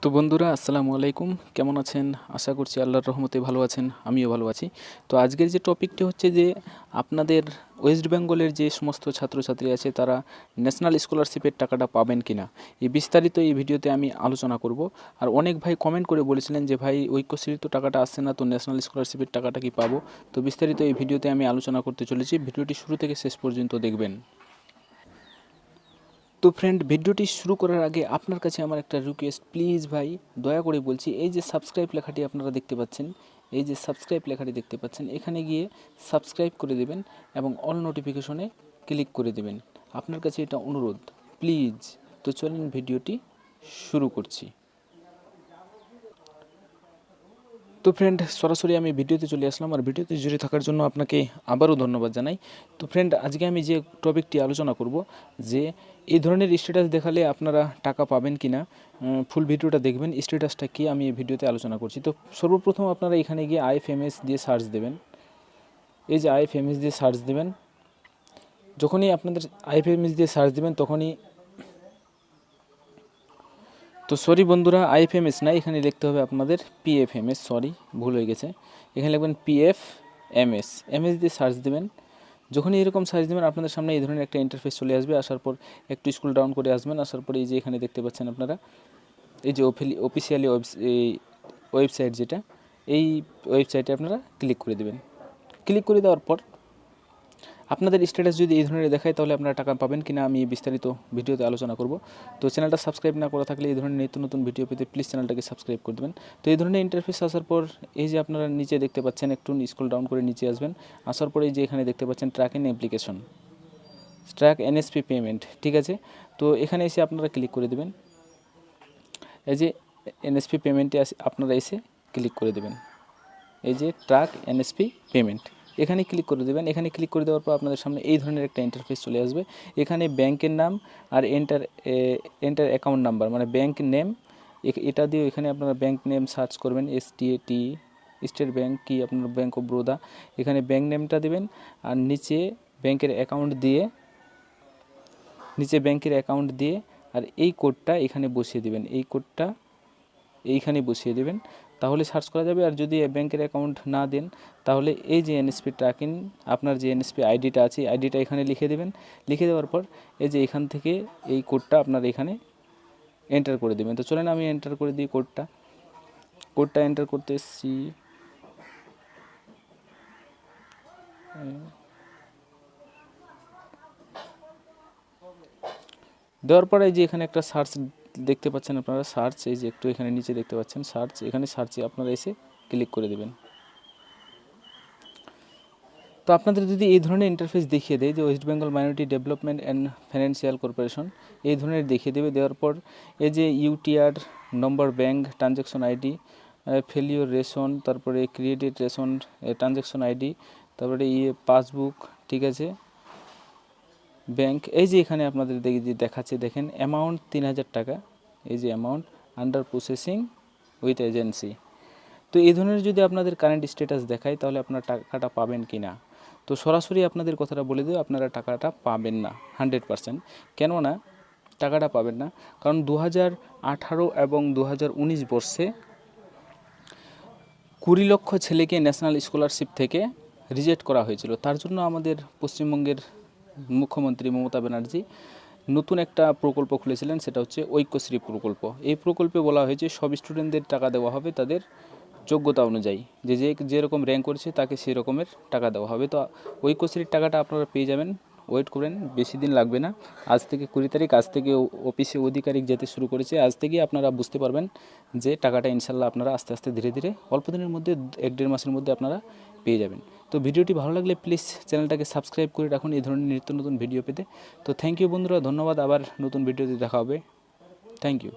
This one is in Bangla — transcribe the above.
তো বন্ধুরা আসসালামু আলাইকুম, কেমন আছেন? আশা করছি আল্লাহর রহমতে ভালো আছেন, আমিও ভালো আছি। তো আজকের যে টপিকটি হচ্ছে যে আপনাদের ওয়েস্ট বেঙ্গলের যে সমস্ত ছাত্রছাত্রী আছে তারা ন্যাশনাল স্কলারশিপের টাকাটা পাবেন কি না, এই বিস্তারিত এই ভিডিওতে আমি আলোচনা করব। আর অনেক ভাই কমেন্ট করে বলেছিলেন যে ভাই ঐক্যশ্রীর তো টাকাটা আসছে না, তো ন্যাশনাল স্কলারশিপের টাকাটা কি পাবো? তো বিস্তারিত এই ভিডিওতে আমি আলোচনা করতে চলেছি, ভিডিওটি শুরু থেকে শেষ পর্যন্ত দেখবেন। তো ফ্রেন্ড, ভিডিওটি শুরু করার আগে আপনার কাছে আমার একটা রিকোয়েস্ট, প্লিজ ভাই দয়া করে বলছি, এই যে সাবস্ক্রাইব লেখাটি আপনারা দেখতে পাচ্ছেন, এই যে সাবস্ক্রাইব লেখাটি দেখতে পাচ্ছেন, এখানে গিয়ে সাবস্ক্রাইব করে দেবেন এবং অল নোটিফিকেশনে ক্লিক করে দেবেন। আপনার কাছে এটা অনুরোধ, প্লিজ। তো চলেন ভিডিওটি শুরু করছি। তো ফ্রেন্ড, সরাসরি আমি ভিডিওতে চলে আসলাম, আর ভিডিওতে জুড়ে থাকার জন্য আপনাকে আবারও ধন্যবাদ জানাই। তো ফ্রেন্ড, আজকে আমি যে টপিকটি আলোচনা করব যে এই ধরনের স্ট্যাটাস দেখালে আপনারা টাকা পাবেন কি না, ফুল ভিডিওটা দেখবেন। স্ট্যাটাসটা কি আমি এই ভিডিওতে আলোচনা করছি। তো সর্বপ্রথম আপনারা এখানে গিয়ে আইএফএমএস দিয়ে সার্চ দেবেন। এই যে আইএফএমএস দিয়ে সার্চ দেবেন, যখনই আপনাদের আইএফএমএস দিয়ে সার্চ দেবেন তখনই, তো সরি বন্ধুরা, আইএফএমএস না, এখানে লিখতে হবে আপনাদের পিএফএমএস, সরি ভুল হয়ে গেছে। এখানে লিখবেন পিএফএমএস, এমএস দিয়ে সার্চ দেবেন। যখনই এরকম সার্চ দেবেন আপনাদের সামনে এই ধরনের একটা ইন্টারফেস চলে আসবে। আসার পর একটু স্ক্রল ডাউন করে আসবেন। আসার পর এই যে এখানে দেখতে পাচ্ছেন আপনারা, এই যে অফিসিয়ালি ওয়েবসাইট যেটা, এই ওয়েবসাইটে আপনারা ক্লিক করে দেবেন। ক্লিক করে দেওয়ার পর আপনাদের স্ট্যাটাস যদি এই ধরনের দেখায় তাহলে আপনারা টাকা পাবেন কিনা আমি বিস্তারিত ভিডিওতে আলোচনা করব। তো চ্যানেলটা সাবস্ক্রাইব না করা থাকলে এই ধরনের নিত্য নতুন ভিডিও পেতে প্লিজ চ্যানেলটাকে সাবস্ক্রাইব করে দেবেন। তো এই ধরনের ইন্টারফেস আসার পর এই যে আপনারা নিচে দেখতে পাচ্ছেন, একটু স্ক্রল ডাউন করে নিচে আসবেন। আসার পরে এই যে এখানে দেখতে পাচ্ছেন track in application, track NSP payment, ঠিক আছে। তো এখানে এসে আপনারা ক্লিক করে দেবেন। এই যে এনএসপি পেমেন্টে আপনারা এসে ক্লিক করে দেবেন। এই যে ট্র্যাক এনএসপি পেমেন্ট, এখানে ক্লিক করে দেবেন। এখানে ক্লিক করে দেওয়ার পর আপনাদের সামনে এই ধরনের একটা ইন্টারফেস চলে আসবে। এখানে ব্যাংকের নাম আর এন্টার অ্যাকাউন্ট নাম্বার, মানে ব্যাংক নেম, এটা দিয়ে এখানে আপনারা ব্যাংক নেম সার্চ করবেন, STAT, স্টেট ব্যাংক কি আপনার ব্যাংক অফ বরোদা, এখানে ব্যাংক নেমটা দেবেন। আর নিচে ব্যাংকের অ্যাকাউন্ট দিয়ে আর এই কোডটা এখানে বসিয়ে দেবেন, এই কোডটা এইখানে বসিয়ে দেবেন, তাহলে সার্চ করা যাবে। আর যদি ব্যাংকের অ্যাকাউন্ট না দেন তাহলে এই যে এনএসপি ট্র্যাকিং, আপনার যে এনএসপি আইডিটা আছে, আইডিটা এখানে লিখে দেবেন। লিখে দেওয়ার পর এই যে এখান থেকে এই কোডটা আপনার এখানে এন্টার করে দেবেন। তো চলেন আমি এন্টার করে দিই কোডটা এন্টার করতে এসেছি। দেওয়ার পরে এই যে এখানে একটা সার্চ দেখতে পাচ্ছেন আপনারা, সার্চ, এই যে একটু এখানে নিচে দেখতে পাচ্ছেন সার্চ, এখানে সার্চে আপনারা এসে ক্লিক করে দেবেন। তো আপনাদের যদি এই ধরনের ইন্টারফেস দেখিয়ে দেয় যে West Bengal minority development and financial corporation, এই ধরনের দেখিয়ে দেবে। দেওয়ার পর এই যে UTR number, bank transaction ID, failure reason, তারপরে ক্রিয়েটেড রেশন ট্রানজ্যাকশন আইডি, তারপরে পাসবুক, ঠিক আছে, ব্যাঙ্ক। এই যে এখানে আপনাদের দেখাচ্ছে, দেখেন অ্যামাউন্ট 3000 টাকা, এই যে amount under processing with agency. তো এই ধরনের যদি আপনাদের কারেন্ট স্ট্যাটাস দেখায় তাহলে আপনার টাকাটা পাবেন কি না। তো সরাসরি আপনাদের কথাটা বলে দিও, আপনারা টাকাটা পাবেন না 100%। কেননা টাকাটা পাবেন না, কারণ 2018 এবং 2019 বর্ষে 20 লক্ষ ছেলেকে ন্যাশনাল স্কলারশিপ থেকে রিজেক্ট করা হয়েছিল। তার জন্য আমাদের পশ্চিমবঙ্গের মুখ্যমন্ত্রী মমতা ব্যানার্জি নতুন একটা প্রকল্প খুলেছিলেন, সেটা হচ্ছে ঐক্যশ্রী প্রকল্প। এই প্রকল্পে বলা হয়েছে সব স্টুডেন্টদের টাকা দেওয়া হবে তাদের যোগ্যতা অনুযায়ী, যে যেরকম র্যাঙ্ক করেছে তাকে সেই রকমের টাকা দেওয়া হবে। তো ঐক্যশ্রীর টাকাটা আপনারা পেয়ে যাবেন, ওয়েট করেন, বেশি দিন লাগবে না। আজ থেকে 20 তারিখ, আজ থেকে অফিসে অধিকারিক যেতে শুরু করেছে, আজ থেকেই আপনারা বুঝতে পারবেন যে টাকাটা ইনশাল্লাহ আপনারা আস্তে আস্তে ধীরে ধীরে অল্প দিনের মধ্যে 1-1.5 মাসের মধ্যে আপনারা পেয়ে যাবেন। তো ভিডিওটি ভালো লাগলে প্লিজ চ্যানেলটাকে সাবস্ক্রাইব করে রাখুন এই ধরনের নিত্য নতুন ভিডিও পেতে। তো থ্যাংক ইউ বন্ধুরা, ধন্যবাদ, আবার নতুন ভিডিওতে দেখা হবে। Thank you.